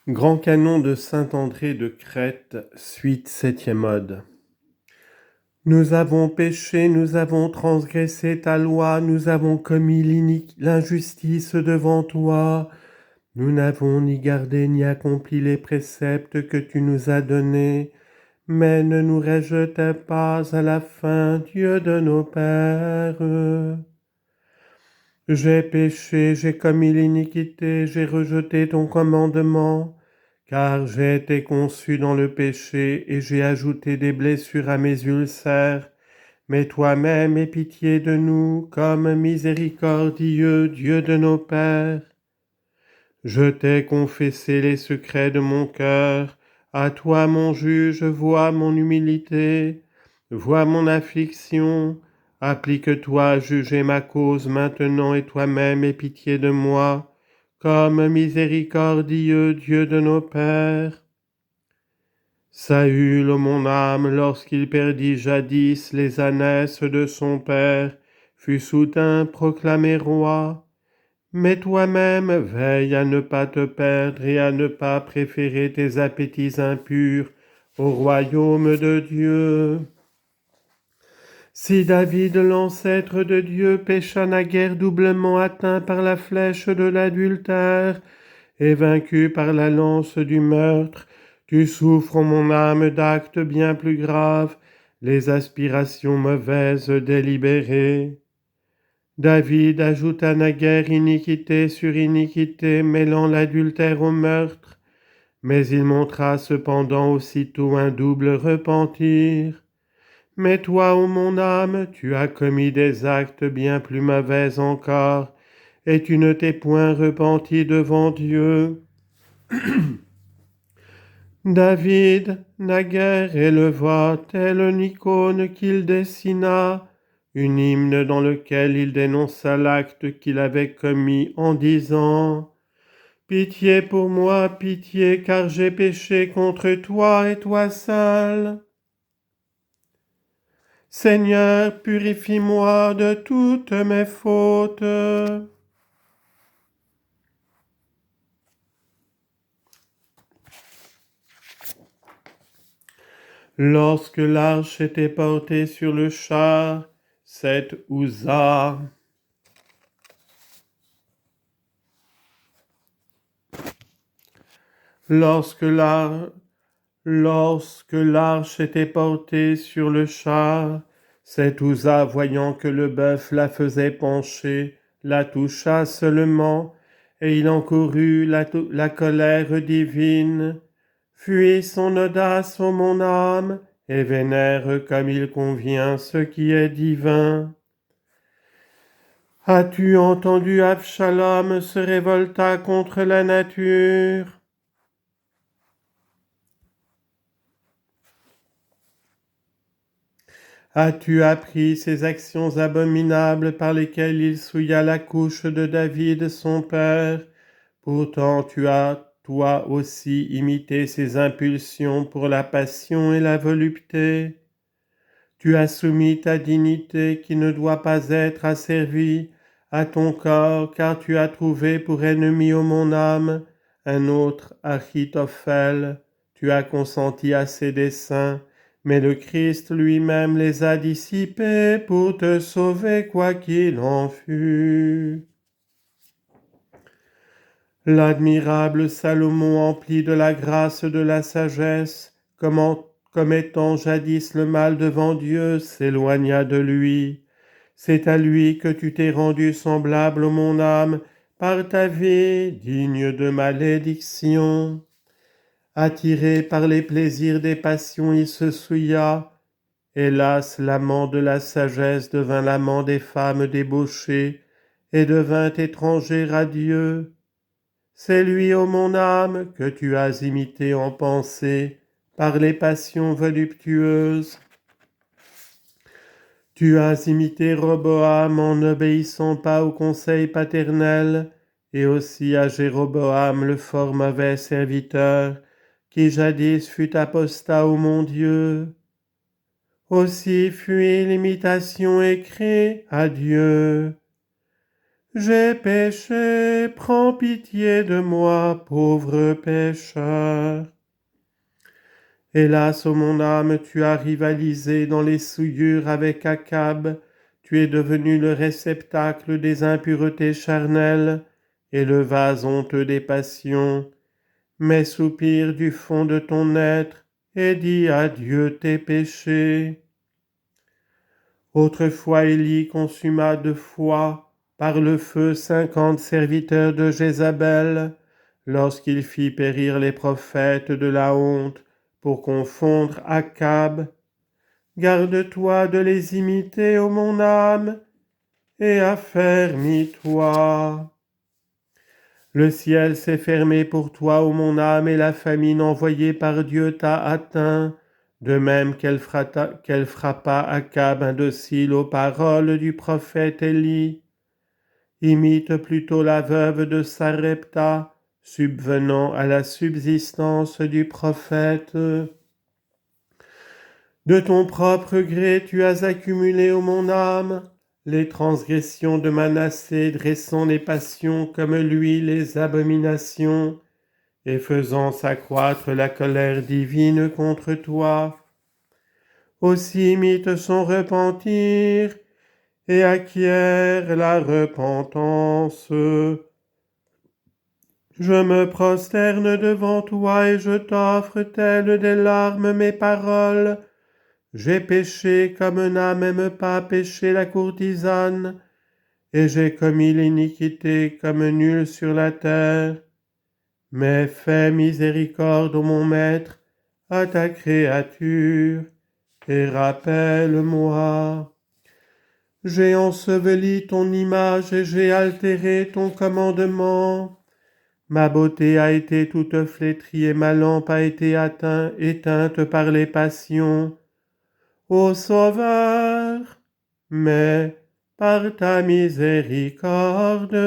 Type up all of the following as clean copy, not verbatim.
Grand canon de Saint-André de Crète, suite 7e ode. Nous avons péché, nous avons transgressé ta loi, nous avons commis l'injustice devant toi. Nous n'avons ni gardé ni accompli les préceptes que tu nous as donnés, mais ne nous rejete pas à la fin, Dieu de nos pères. J'ai péché, j'ai commis l'iniquité, j'ai rejeté ton commandement, car j'ai été conçu dans le péché et j'ai ajouté des blessures à mes ulcères. Mais toi-même aie pitié de nous, comme miséricordieux Dieu de nos pères. Je t'ai confessé les secrets de mon cœur. À toi, mon juge, vois mon humilité, vois mon affliction. Applique-toi à juger ma cause maintenant et toi-même aie pitié de moi, comme miséricordieux Dieu de nos pères. Saül, mon âme, lorsqu'il perdit jadis les ânesses de son père, fut soudain proclamé roi. Mais toi-même, veille à ne pas te perdre et à ne pas préférer tes appétits impurs au royaume de Dieu. Si David, l'ancêtre de Dieu, pécha naguère doublement atteint par la flèche de l'adultère et vaincu par la lance du meurtre, tu souffres, mon âme, d'actes bien plus graves, les aspirations mauvaises délibérées. David ajouta naguère iniquité sur iniquité, mêlant l'adultère au meurtre, mais il montra cependant aussitôt un double repentir. Mais toi, ô mon âme, tu as commis des actes bien plus mauvais encore, et tu ne t'es point repenti devant Dieu. David, naguère, éleva, tel une icône qu'il dessina, une hymne dans lequel il dénonça l'acte qu'il avait commis en disant « Pitié pour moi, pitié, car j'ai péché contre toi et toi seul. Seigneur, purifie-moi de toutes mes fautes. » Lorsque l'arche était portée sur le char, cette Uza. Lorsque l'arche était portée sur le char, cet Uza, voyant que le bœuf la faisait pencher, la toucha seulement, et il encourut la colère divine. Fuis son audace, ô mon âme, et vénère comme il convient ce qui est divin. As-tu entendu Absalom se révolta contre la nature? As-tu appris ces actions abominables par lesquelles il souilla la couche de David son père? Pourtant tu as, toi aussi, imité ses impulsions pour la passion et la volupté. Tu as soumis ta dignité qui ne doit pas être asservie à ton corps, car tu as trouvé pour ennemi, ô mon âme, un autre Achitophel. Tu as consenti à ses desseins, mais le Christ lui-même les a dissipés pour te sauver quoi qu'il en fût. L'admirable Salomon, empli de la grâce de la sagesse, commettant jadis le mal devant Dieu, s'éloigna de lui. C'est à lui que tu t'es rendu semblable, ô mon âme, par ta vie digne de malédiction. Attiré par les plaisirs des passions, il se souilla. Hélas, l'amant de la sagesse devint l'amant des femmes débauchées et devint étranger à Dieu. C'est lui, ô mon âme, que tu as imité en pensée par les passions voluptueuses. Tu as imité Roboam en n'obéissant pas au conseil paternel, et aussi à Jéroboam le fort mauvais serviteur, qui jadis fut apostat ô mon Dieu. Aussi fuis l'imitation et crie à Dieu. J'ai péché, prends pitié de moi, pauvre pécheur. Hélas, ô mon âme, tu as rivalisé dans les souillures avec Akab, tu es devenu le réceptacle des impuretés charnelles et le vase honteux des passions. Mais soupire du fond de ton être et dis à Dieu tes péchés. Autrefois Élie consuma 2 fois par le feu 50 serviteurs de Jézabel, lorsqu'il fit périr les prophètes de la honte pour confondre Akab. Garde-toi de les imiter, ô mon âme, et affermis-toi. Le ciel s'est fermé pour toi, ô mon âme, et la famine envoyée par Dieu t'a atteint, de même qu'elle frappa Akab indocile aux paroles du prophète Élie. Imite plutôt la veuve de Sarepta, subvenant à la subsistance du prophète. De ton propre gré tu as accumulé, ô mon âme, les transgressions de Manassé, dressant les passions comme lui les abominations, et faisant s'accroître la colère divine contre toi. Aussi imite son repentir, et acquiert la repentance. Je me prosterne devant toi et je t'offre telles des larmes mes paroles. J'ai péché comme n'a même pas péché la courtisane, et j'ai commis l'iniquité comme nul sur la terre. Mais fais miséricorde, ô mon maître, à ta créature, et rappelle-moi. J'ai enseveli ton image et j'ai altéré ton commandement. Ma beauté a été toute flétrie et ma lampe a été éteinte par les passions. Ô Sauveur, mais par ta miséricorde,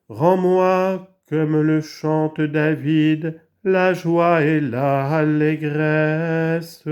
rends-moi comme le chante David, la joie et l'allégresse.